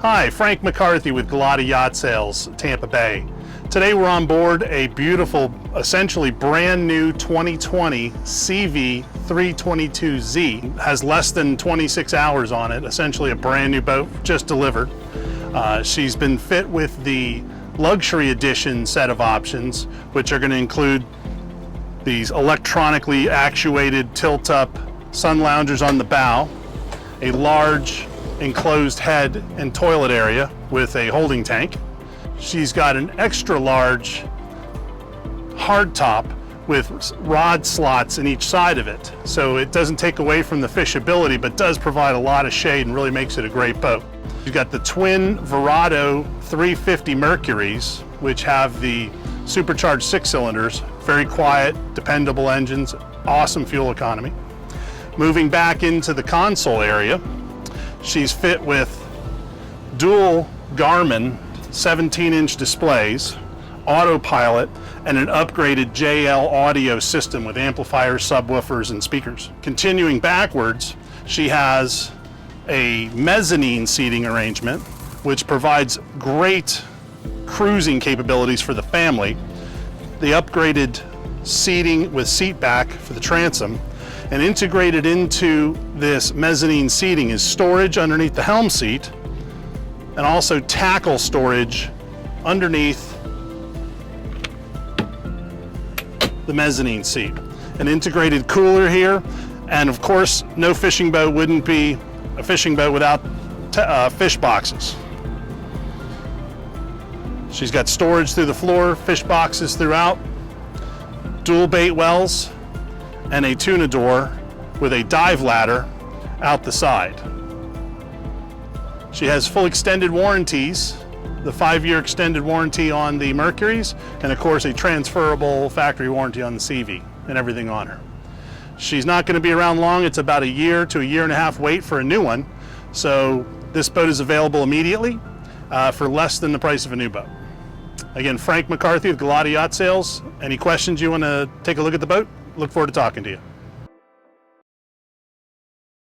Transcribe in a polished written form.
Hi, Frank McCarthy with Galati Yacht Sales, Tampa Bay. Today we're on board a beautiful, essentially brand new 2020 SeaVee 322Z. Has less than 26 hours on it, essentially a brand new boat just delivered. She's been fit with the luxury edition set of options, which are going to include these electronically actuated tilt-up sun loungers on the bow, a large enclosed head and toilet area with a holding tank. She's got an extra large hardtop with rod slots in each side of it, so it doesn't take away from the fishability but does provide a lot of shade and really makes it a great boat. You've got the twin Verado 350 Mercuries, which have the supercharged 6 cylinders, very quiet, dependable engines, awesome fuel economy. Moving back into the console area, she's fit with dual Garmin 17-inch displays, autopilot, and an upgraded JL audio system with amplifiers, subwoofers, and speakers. Continuing backwards, she has a mezzanine seating arrangement, which provides great cruising capabilities for the family. The upgraded seating with seat back for the transom, and integrated into this mezzanine seating is storage underneath the helm seat and also tackle storage underneath the mezzanine seat. An integrated cooler here, and of course no fishing boat wouldn't be a fishing boat without fish boxes. She's got storage through the floor, fish boxes throughout, dual bait wells, and a tuna door with a dive ladder out the side. She has full extended warranties, the 5-year extended warranty on the Mercuries, and of course a transferable factory warranty on the SeaVee and everything on her. She's not going to be around long. It's about a year to a year and a half wait for a new one. So this boat is available immediately for less than the price of a new boat. Again, Frank McCarthy with Galati Yacht Sales. Any questions you want to take a look at the boat? Look forward to talking to you.